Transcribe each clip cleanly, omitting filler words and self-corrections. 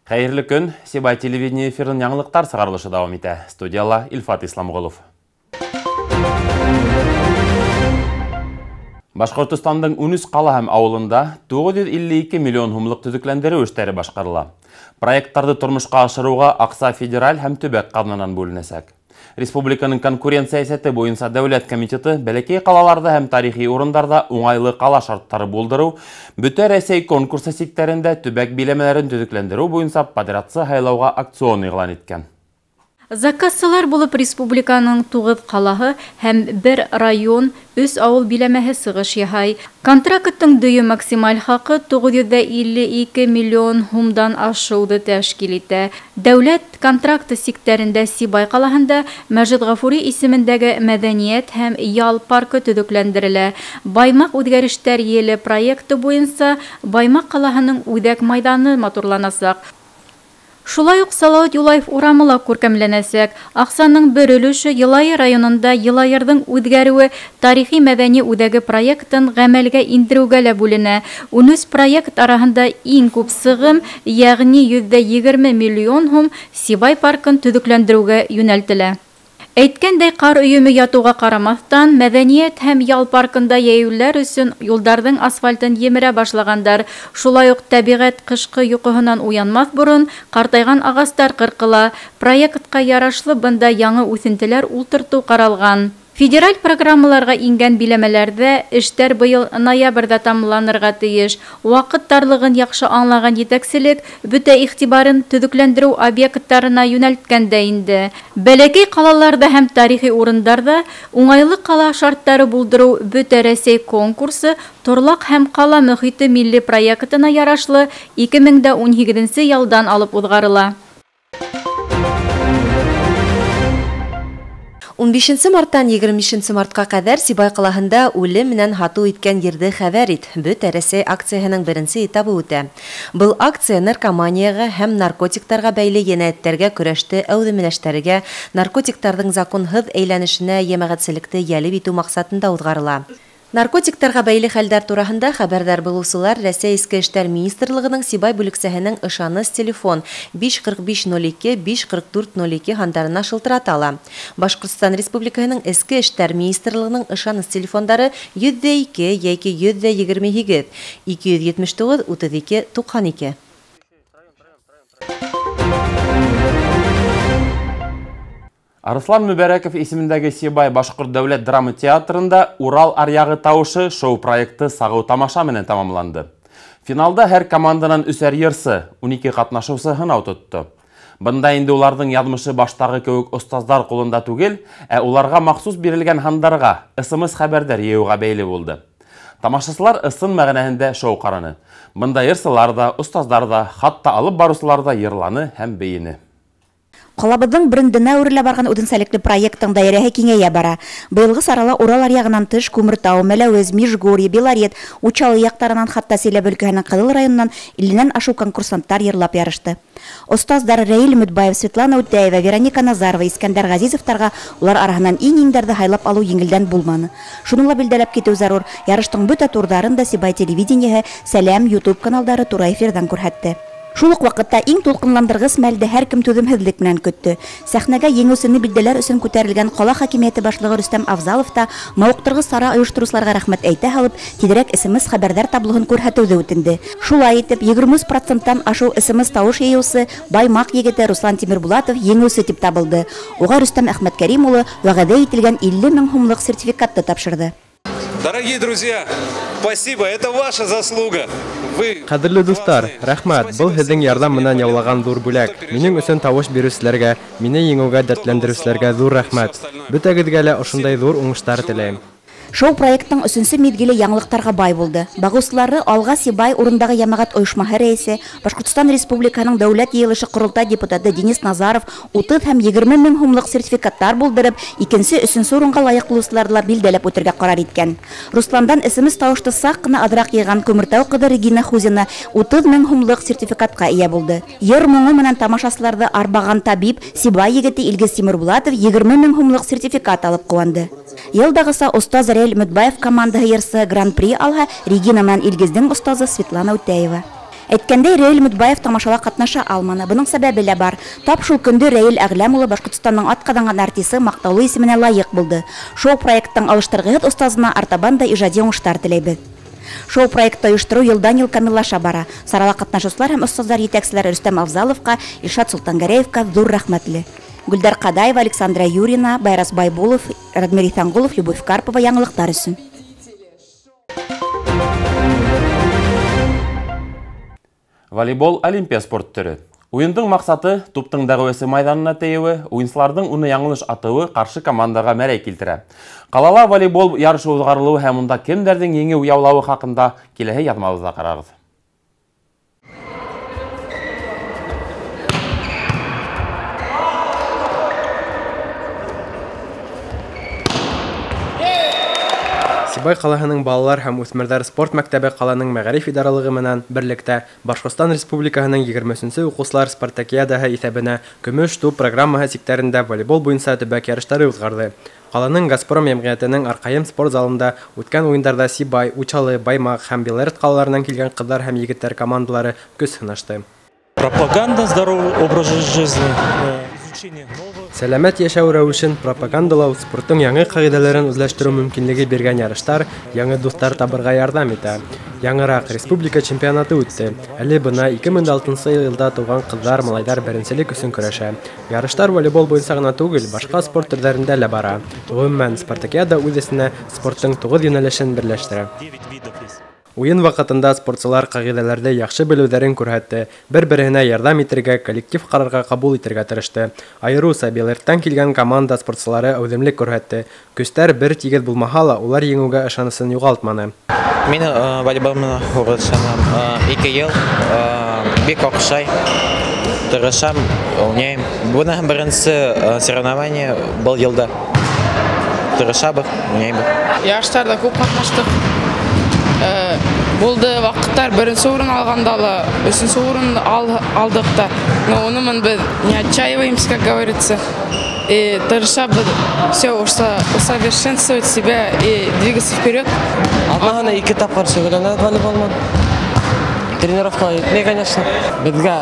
Хайырлы күн, Сибай телевидение эфирін яңылықтар сағарылышы дауам ете. Студияла Илфат Исламғолов. Башқұртыстандың Үнүс қала һәм ауылында 952 миллион хумлық түзіклендері өштері башқарыла. Проекттарды тұрмышқа ашыруға Ақса федераль һәм төбәк қабынан бөлінесек. Республиканың конкуренция сәті бойынша Дәулет комитеті бәләкей қалаларда һәм тарихи орындарда оңайлы қала шарттары болдыру, бүтә Рәсей конкурсы сиктерінде төбәк билемелерін түзіклендіру бойынша подрядчы хайлауға акцион игълан иткән. Заказчылар булып республиканың 9 қалаһы һәм 1 район, 3 авыл биләмәһе сыгыш яһай. Контракттың дөйе максималь хакы 952 миллион хумдан ашуды тәшкил итә. Дәүләт контракты сиктерендә Сибай калаһында Мәҗит Гафури исемендәге мәдәният һәм ял паркы төзекләндерелә. Баймак үзгәрештәр еле проекты буенча Баймак калаһының үдәк мәйданы матурланасак. Шулай ук Салават Юлаев урамыла күркәмләнәсәк. Аксаның бер өлеше Елайыр районында Елайырдың үҙгәреүе тарихи мәдәни үдәге проектын гамәлгә индереүгә лә бүленә. 13 проект араһында иң күп сыгым, ягъни 120 миллион һум Сибай паркын төҙөкләндереүгә юнәлтелә. Әйткәндәй, кар өйөмө ятуга карамаҫтан, мәдәниәт һәм ял паркында йәйүләр өсөн юлдарҙың асфальтын емерә башлагандар. Шулай ук тәбиғәт ҡышҡы йоҡоһонан уянмаҫ борон ҡартайған ағастар ҡырҡыла. Проектҡа ярашлы бында яңы үҫентеләр ултыртыу ҡаралған. Федераль программаларға ингән биләмәләрҙә эштәр быйыл ноябрҙа тамамланырға тейеш. Ваҡыт тарлығын яҡшы аңлаған етәкселек бөтә иғтибарын төҙөкләндереү объекттарына йүнәлткәндә инде. Бәләкәй ҡалаларҙа һәм тарихи урындарҙа уңайлы ҡала шарттары булдырыу бөтә Рәсәй конкурсы Торлаҡ һәм ҡала мөхите милли проектына ярашлы 2018 йылдан алып уҙғарыла. 15 марттан 20 мартка кадәр Сибай калаһында үлем менән һату иткән ерде хәбәр ит. Бөтә Рәсәй акцияһының беренче этабы үтә. Был акция наркоманияга һәм наркотиктарга бәйле янәттәргә көрәште әүҙемләштәргә, наркотиктарҙың законһыҙ әйләнешенә йәмәғәтселекте йәлеп итү маҡсатында уҙғарыла. Наркотиктарға бәйле хәлдәр тураһында хәбәрҙар булыусылар Рәсәй Эске эштәр министрлығының Сибай бүлексәһенең ышаныс телефон 54502 54402 һандарына шылтыратала. Башҡортостан Республикаһының Эске эштәр министрлығының ышаныс телефондары 102 яки 128 279 32 92. Арыслан Мүбәрәков исемендәге Сибай Башҡорт дәүләт драма театрында Урал аръяғы тауышы шоу проекты сағыу тамаша менән тамамланды. Финалда һәр команданан 3 йырсы, 12 ҡатнашыусы һынау тотто. Бында инде уларҙың яҙмышы баштағы кеүек остаздар ҡулында түгел, ә уларға махсус бирелгән һандарға, ысымыс хәбәрҙәр йыйыуға бәйле булды. Тамашасылар ысын мәғәнәһендә шоу ҡараны. Бында йырсылар да, остаздар да, хатта алып барыусылар да йырланы һәм бейене. Ҡалабыҙҙың брендына үрелә барған үҙенсәлекле проекттың даирәһе киңәйә бара. Быйылғы сарала Урал аръяғынан тыш Күмертау, Мәләүез, Межгорье, Белорет, Учалы яҡтарынан хатта Силәбе өлкәһенең Ҡыҙыл районынан 50-нән ашыу конкурсанттар йырлап ярышты. Остаздар Рәил Мөтбаев, Светлана Үтәева, Вероника Назарова, Искәндәр Ғәзизовтарға улар араһынан иң-иңдәрҙе һайлап алыу еңелдән булманы. Шуны ла билдәләп китеү зарур. Ярыштың бөтә турҙарын да Сибай телевидениеһы, Сәләм YouTube каналдары тура эфирҙан күрһәтте. Шул уҡ ваҡытта иң тулҡынландырғыс мәлде һәр кем түҙемһеҙлек менән көттө. Сәхнәгә еңеүсене билдәләр өсөн күтәрелгән ҡала хакимиәте башлығы Рөстәм Авзалов та мауыҡтырғыс сара ойоштороусыларға рәхмәт әйтә һалып, тиҙерәк СМС хәбәрҙәр таблоһын күрһәтеүҙе үтенде. Шулай итеп, 23%-тан ашыу СМС тауыш йыйыусы Баймаҡ егете Руслан Тимербулатов еңеүсе тип табылды. Уға Рөстәм Әхмәткәрим улы вәғәҙә ителгән 50 000 һумлыҡ сертификатты тапшырҙы. Дорогие друзья, спасибо, это ваша заслуга. Ҡәҙерле дуҫтар, рәхмәт, был һеҙҙең ярҙам менән яулаған ҙур бүләк. Минең өсөн тауыш биреүселәргә, мине еңеүгә дәртләндереүселәргә ҙур рәхмәт. Бөтәгеҙгә лә ошондай ҙур уңыштар теләйем. Шоу проекттың 3-нче миҙгеле яңылыҡтарға бай булды. Бағыусылары Алға Сибай урындағы йәмәғәт ойошмаһы рәйесе, Башҡортостан Республикаһының Дәүләт Йыйылышы ҡоролтай депутаты Денис Назаров 30 һәм 20 000 һумлыҡ сертификаттар булдырып, 2-3 урынға лайыҡ булыусыларҙы ла билдәләп үтергә ҡарар иткән. Русландан СМС тауышты саҡ ҡына аҙыраҡ йыйған Күмертау ҡыҙы Регина Хузина 30 000 һумлыҡ сертификатҡа эйә булды. Йыр моңо менән тамашасыларҙы арбаған табип Сибай егете Илгиз Тимербулатов 20 000 һумлыҡ сертификат алып ҡыуанды. Йылдағыса остаз Рәил Мөтбаев командаһы йырсы Гран-при алһа, Регина менән Илгиздең остазы Светлана Үтәева. Әйткәндәй, Рәил Мөтбаев тамашала катнаша алманы. Буның сәбәбе лә бар. Тап шул көндә Рәил Әгъләм улы Башкортстанның атказанган артисты мактаулы исеменә лаек булды. Шоу проекттың алыштыргыч остазына артабан да иҗади уңышлар теләйбез. Шоу проектты оештыру елдан-ел камиллаша бара. Сарала катнашучылар һәм остазлар җитәкчеләре Рөстәм Авзаловка, Илшат Султангәрәевкә зур рәхмәтле. Гүлдар Кадаева, Александра Юрина, Байрас Байбулов, Радмир Исангулов, Любовь Карпова яңалыктар өчен. Волейбол олимпия спорт түрі. Уйындың мақсаты туптың дәғуесі майданына тейуі, уйынсылардың уны яңылыш атыуы қаршы командаға мәрәй келтірі. Қалала волейбол ярышы ұзғарылуы һәм мұнда кемдердің еңі уяулауы хақында келесі язмабызда қарағыз. Сибай қалаһының балалар һәм үсмерҙәр спорт мәктәбе ҡаланың мәғариф идаралығы менән берлектә Башҡортостан Республикаһының 23-нче уҡыусылар спартакиадаһы иҫәбенә көмөш туп программаһы сиктәрендә волейбол буйынса төбәк ярыштары уҙғарҙы. Ҡаланың Газпром йәмғиәтенең Арҡайым спорт залында үткән уйындарҙа Сибай, Учалы, Баймаҡ һәм Белорет ҡалаларынан килгән ҡыҙҙар һәм егеттәр командалары көс һынашты. Пропаганда здорового образа жизни, изучение новых. Сәләмәт йәшәү рәүешен пропагандалау, спорттың яңы ҡағиҙәләрен үҙләштереү мөмкинлеге биргән ярыштар яңы дуҫтар табырға ярҙам итә. Яңыраҡ республика чемпионаты үтте. Әле бына 2006 йылда тыуған ҡыҙҙар, малайҙар беренселек өсөн көрәшә. Ярыштар волейбол буйынса ғына түгел, башҡа спорт төрҙәрендә лә бара. Ғөмүмән, спартакиада үҙ эсенә спорттың 9 йүнәлешен берләштерә. Уйын ваҡытында спортсылар ҡағиҙәләрҙе яҡшы белеүҙәрен күрһәтте, бер-береһенә ярҙам итергә, коллектив ҡарарға ҡабул итергә тырышты. Айырыуса Белореттан килгән команда спортсылары әүҙемлек күрһәтте. Көстәр бер тигеҙ булмаһа ла, улар еңеүгә ышанысын юғалтманы. Мин волейбол менән уğraşам 2 йыл, бик оҡшай, тырышам, уйнайым. Бына беренсе соревнование был йылда. Тырышабыҙ, уйнайбыҙ. Ярыштарда күп ҡатнаштыҡ. Булды ваҡыттар беренсе урын алғанда ла, өсөнсө урын алдыҡ та. Но оны беҙ не отчаиваемся, как говорится. И тырышабыҙ все усовершенствовать себя и двигаться вперед. Атнаһына 2 тапҡыр шөғөлләнәбеҙ волейболмен. Тренировка етмәй, конечно. Беҙгә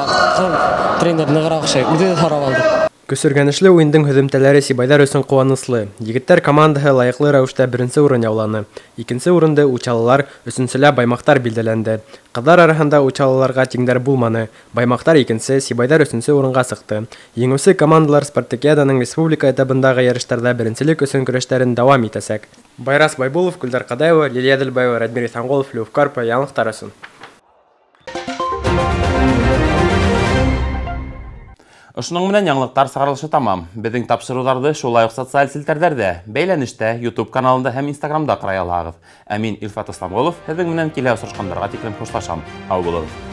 тренер нығыраҡ үҙе һорап алды. Көсөргәнешле уйындың һөҙөмтәләре Сибайҙар өсөн ҡыуаныслы. Егеттәр командаһы лайыҡлы рәүештә беренсе урын яуланы. Икенсе урынды Учалылар, өсөнсөлә Баймаҡтар билдәләнде. Ҡыҙҙар араһында Учалыларға тиңдәр булманы. Баймаҡтар икенсе, Сибайҙар өсөнсө урынға сыҡты. Еңеүсе командалар спартакиаданың республика этабындағы ярыштарҙа беренселек өсөн көрәштәрен дауам итәсәк. Байрас Байбулов, Гүлдар Ҡадаева, Лилиә Дөлбаева, Радмир Исангулов, Любовь Карпова, яңылыҡтар өсөн. Ошоның менән яңлыҡтар сығарылышы тамам. Беҙҙең тапшырыуҙарҙы шулай уҡ социаль селтәрҙәрҙә, бәйләнештә, YouTube каналында һәм Instagramда ҡарай алаһығыҙ. Ә мин Илфат Исламғолов һеҙҙең менән килә осрашҡандарға тиклем хушлашам. Һау булығыҙ.